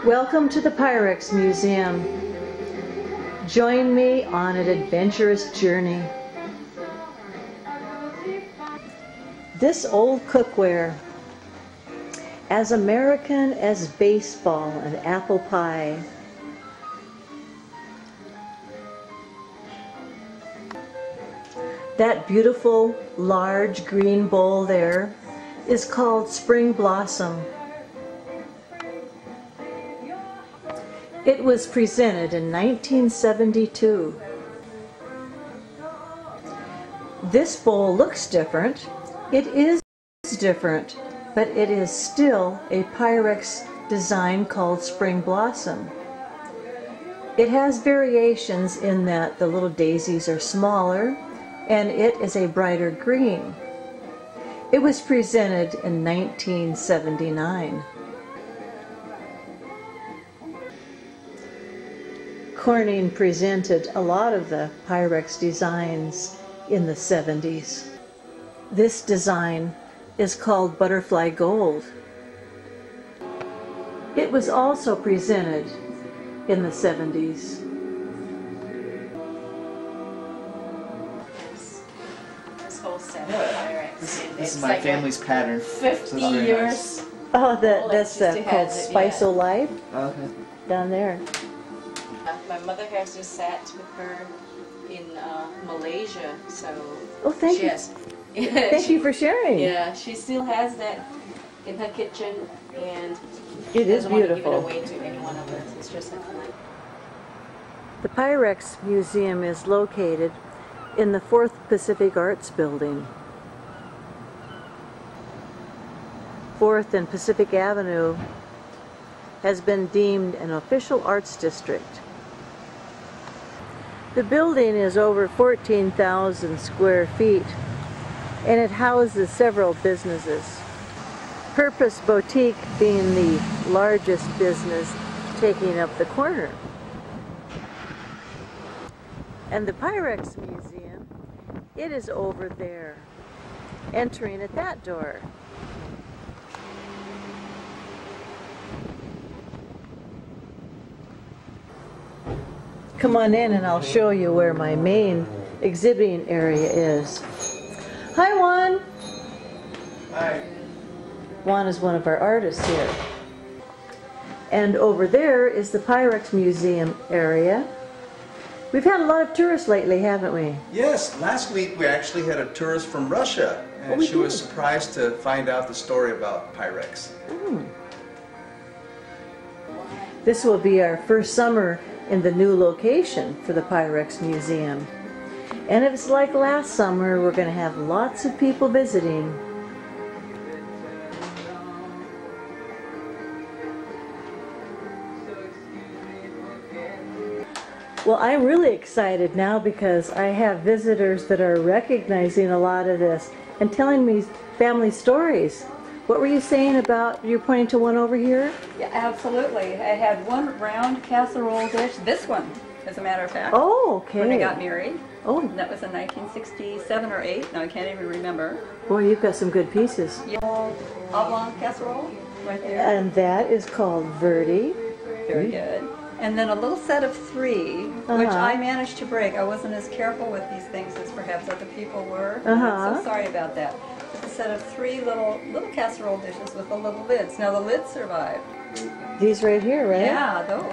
Welcome to the Pyrex Museum. Join me on an adventurous journey. This old cookware, as American as baseball and apple pie. That beautiful large green bowl there is called Spring Blossom. It was presented in 1972. This bowl looks different. It is different, but it is still a Pyrex design called Spring Blossom. It has variations in that the little daisies are smaller and it is a brighter green. It was presented in 1979. Corning presented a lot of the Pyrex designs in the 70s. This design is called Butterfly Gold. It was also presented in the 70s. This whole set of Pyrex. This is my family's pattern. 50 years. Nice. Oh, that's called Spice O' Life Okay. down there. My mother has this set with her in Malaysia, so Oh, thank you. Thank you for sharing. Yeah, she still has that in her kitchen, and It is doesn't want to give beautiful. it away to anyone of us. It's just like The Pyrex Museum is located in the 4th Pacific Arts Building. 4th and Pacific Avenue has been deemed an official arts district. The building is over 14,000 square feet and it houses several businesses. Purpose Boutique being the largest business taking up the corner. And the Pyrex Museum, it is over there, entering at that door. Come on in and I'll show you where my main exhibiting area is. Hi, Juan. Hi. Juan is one of our artists here. And over there is the Pyrex Museum area. We've had a lot of tourists lately, haven't we? Yes, last week we actually had a tourist from Russia, and she was surprised to find out the story about Pyrex. This will be our first summer in the new location for the Pyrex Museum. And if it's like last summer, we're going to have lots of people visiting. Well, I'm really excited now because I have visitors that are recognizing a lot of this and telling me family stories. What were you saying about, you're pointing to one over here? Yeah, absolutely. I had one round casserole dish, this one, as a matter of fact. Oh, okay. When I got married. Oh. That was in 1967 or 8. No, I can't even remember. Boy, you've got some good pieces. Yeah. Oblong casserole, right there. And that is called Verdi. Very good. And then a little set of 3, which I managed to break. I wasn't as careful with these things as perhaps other people were. I'm so sorry about that. A set of 3 little casserole dishes with the little lids. Now the lids survived. These right here, right? Yeah, those.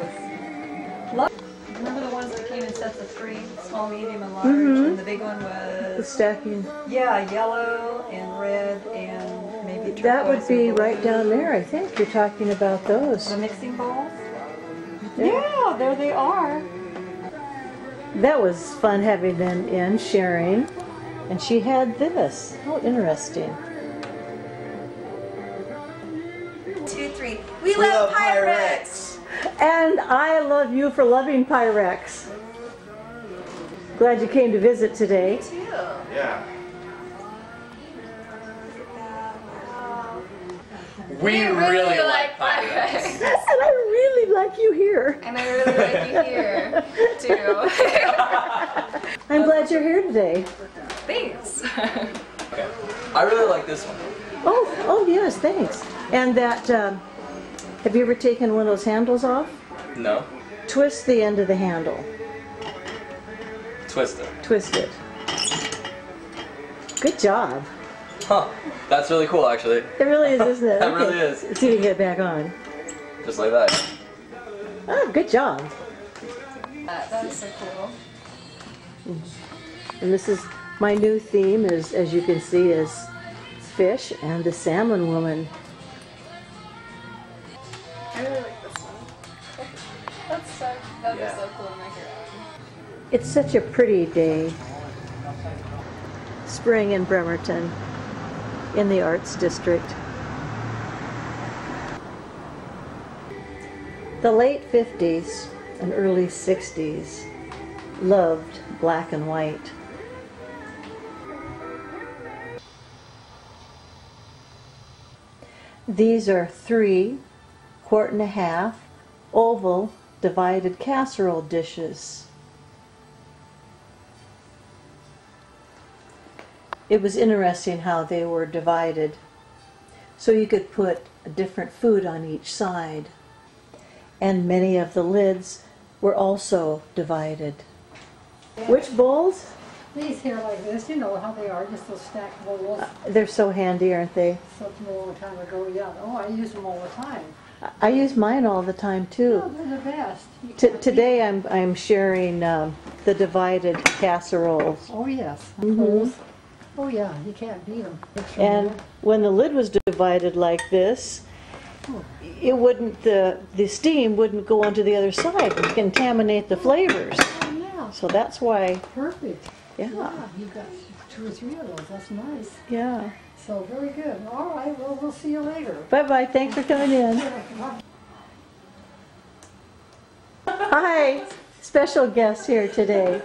Remember the ones that came in sets of 3, small, medium, and large, and the big one The was stacking. yeah, yellow and red and maybe turquoise. That would be or right blue. down there, I think. You're talking about those. The mixing bowls. Yeah, there they are. That was fun having them in, sharing. And she had this. How interesting. 2, 3. We love Pyrex! And I love you for loving Pyrex. Glad you came to visit today. Too. Yeah. We really like Pyrex. And I really like you here. And I really like you here, too. I'm glad you're here today. Thanks. Okay. I really like this one. Oh yes, thanks. And that Have you ever taken one of those handles off? No. Twist the end of the handle. Twist it. Twist it. Good job. Huh. That's really cool, actually. It really is, isn't it? That really is. See if you can get it back on. Just like that. Oh, good job. That is so cool. And this is my new theme, is, as you can see, is fish and the salmon woman. I really like this one. That'd be so cool to make your own. It's such a pretty day. Spring in Bremerton, in the Arts District. The late 50s and early 60s loved black and white. These are 3 1/4-quart oval divided casserole dishes. It was interesting how they were divided, so you could put a different food on each side. And many of the lids were also divided. Which bowls? These here like this, you know how they are, just those stacked bowls. They're so handy, aren't they? Something a long time ago, yeah. Oh, I use them all the time. I use mine all the time too. Oh, they're the best. You can't Today I'm sharing the divided casseroles. beat- Oh, yes. Mhm. Oh, yeah, you can't beat them. And when the lid was divided like this, it wouldn't, the steam wouldn't go onto the other side and contaminate the flavors. Oh, yeah. So that's why, Perfect. yeah, Yeah, you got 2 or 3 of those. That's nice. yeah. So, very good. All right, well, we'll see you later. Bye-bye, thanks for coming in. Hi, special guest here today.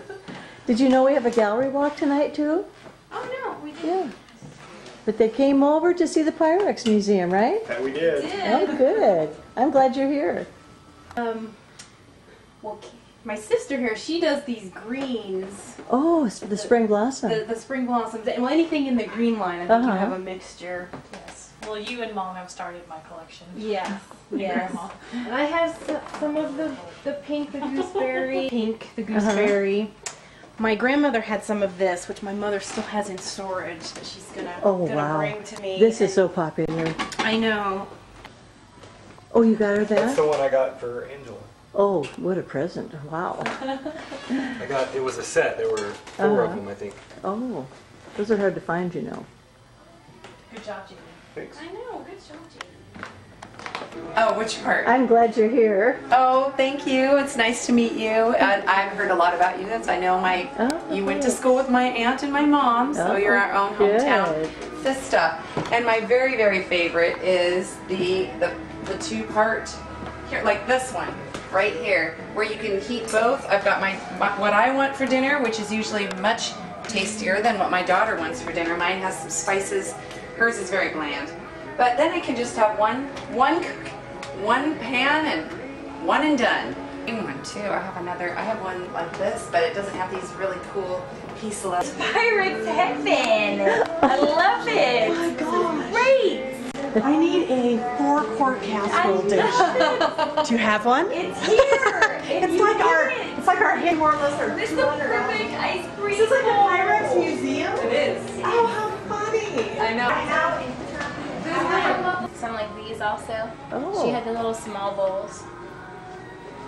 Did you know we have a gallery walk tonight too? Oh no, we didn't. Yeah. But they came over to see the Pyrex Museum, right? Yeah, we did. Oh, good. I'm glad you're here. Well, my sister here, she does these greens, Oh, it's the spring blossom. the spring blossoms, and well, anything in the green line. I think you Uh-huh. have a mixture. Yes. Well, you and Mom have started my collection. Yeah. And Yes. Grandma. And I have some of the pink, the gooseberry. Pink, the gooseberry. My grandmother had some of this, which my mother still has in storage that she's gonna wow. bring to me. This is so popular. I know. Oh, you got her That's that? the one I got for Angela. Oh, what a present. Wow. I got, it was a set. There were 4 of them, I think. Oh, those are hard to find, you know. Good job, Jamie. Thanks. I know. Good job, Jamie. Oh, which part? I'm glad you're here. Oh, thank you. It's nice to meet you. I've heard a lot about you. I know you went to school with my aunt and my mom, so you're our own hometown sister. And my very, very favorite is the 2-part here, like this one right here, where you can heat both. I've got my what I want for dinner, which is usually much tastier than what my daughter wants for dinner. Mine has some spices. Hers is very bland. But then I can just have one pan and one and done. One too. I have one like this, but it doesn't have these really cool pieces. Pyrex heaven! I love it! Oh my gosh. Great! I need a 4-quart casserole dish. Do you have one? It's here! It's like our more or less our This is the perfect ice cream. This is like a Pyrex Museum? It is. Oh, how funny! I know. I have some like these also. Oh. She had the little small bowls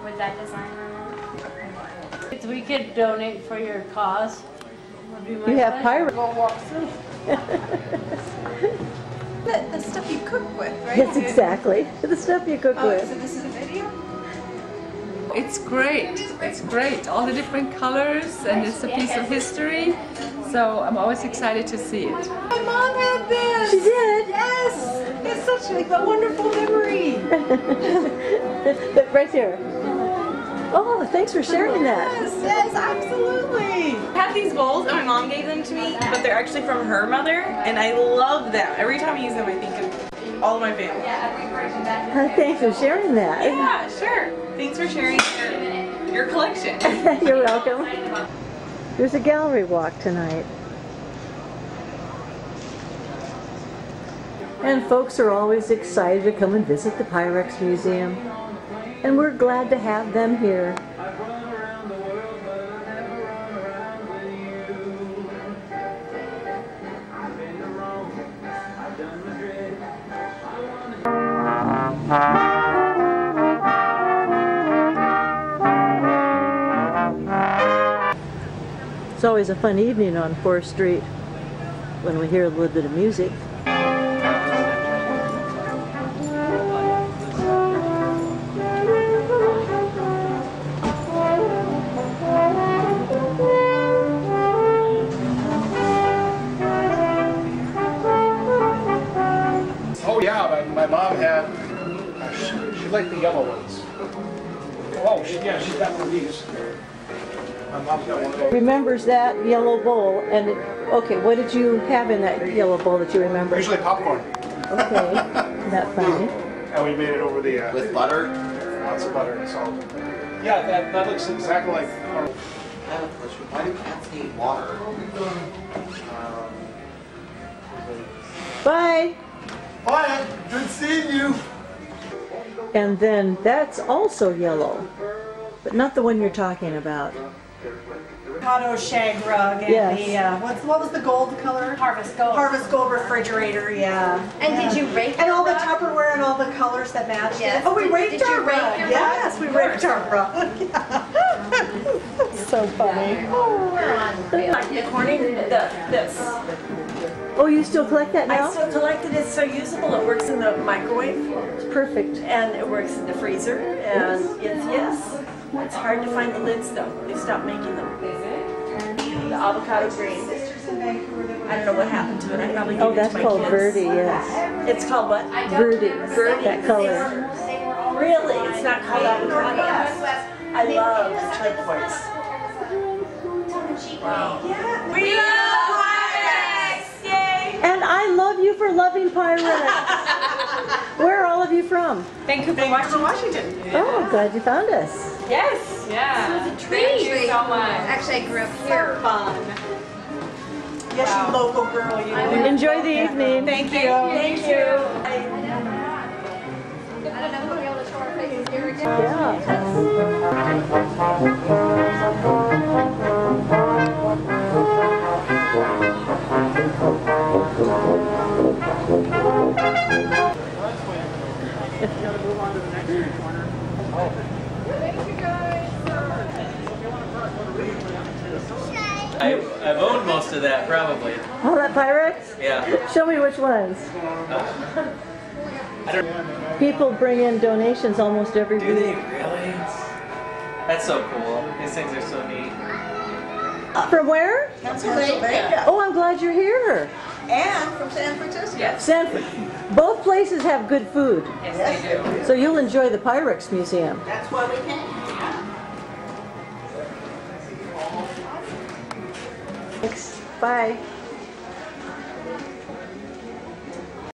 with that design on it. If we could donate for your cause, would be my You have pleasure. Pyrex. The stuff you cook with, right? Yes, exactly. The stuff you cook So with. this is a video? It's great. It's great. All the different colors, and it's a piece of history. So I'm always excited to see it. My mom had this! She did? Yes! It's such a wonderful memory! Right there. Oh, thanks for sharing that. Yes, absolutely! I have these bowls, and my mom gave them to me, but they're actually from her mother, and I love them. Every time I use them, I think of all of my family. Thanks for sharing that. Yeah, sure. Thanks for sharing your collection. You're welcome. There's a gallery walk tonight. And folks are always excited to come and visit the Pyrex Museum. And we're glad to have them here. It's always a fun evening on 4th Street when we hear a little bit of music. Oh yeah, my mom had, she liked the yellow ones. Oh, yeah, she's got one of these. My mom's got one of those. Remembers that yellow bowl, and okay, what did you have in that yellow bowl that you remember? Usually popcorn. Okay, that funny. And we made it over the... With butter? Lots of butter and salt. Yeah, that looks exactly like... I have a question. Why do cats need water? Bye! Bye! Good seeing you! And then that's also yellow, but not the one you're talking about. Auto shag rug and Yes. what was the gold color? Harvest Gold. Harvest Gold refrigerator, yeah. And did you rake and all the rug? Tupperware and all the colors that matched Yes. it. Oh, we Did- raked did you our rake rug. your Yes, rug? we raked our rug. So funny. According to this. Oh, you still collect that I now? still collect it. It's so usable. It works in the microwave It's perfect. and it works in the freezer. And it's hard to find the lids though. They stopped making them. The avocado green. I don't know what happened to it. I probably gave Oh, it that's to my called kids. Verde, yes. It's called what? Verde, Verde. that color. Really? It's not called avocado? I love the turquoise. Wow. We love Pyrex! Yay! And I love you for loving Pyrex. Where are all of you from? Vancouver, Washington. Oh, glad you found us. Yes. Yeah. Thank you so much. Actually, I grew up here. Fun. Yes, you local girl. You. Enjoy the evening. Thank you. Thank you. I don't know if we'll be able to show our faces here again. I've owned most of that, probably. All that Pyrex? Yeah. Show me which ones. I don't. People bring in donations almost every Do they week. really? That's so cool. These things are so neat. From where? Pennsylvania. Oh, I'm glad you're here. And from San Francisco. Yes. Both places have good food. Yes, they do. So you'll enjoy the Pyrex Museum. That's why we came. Thanks. Bye.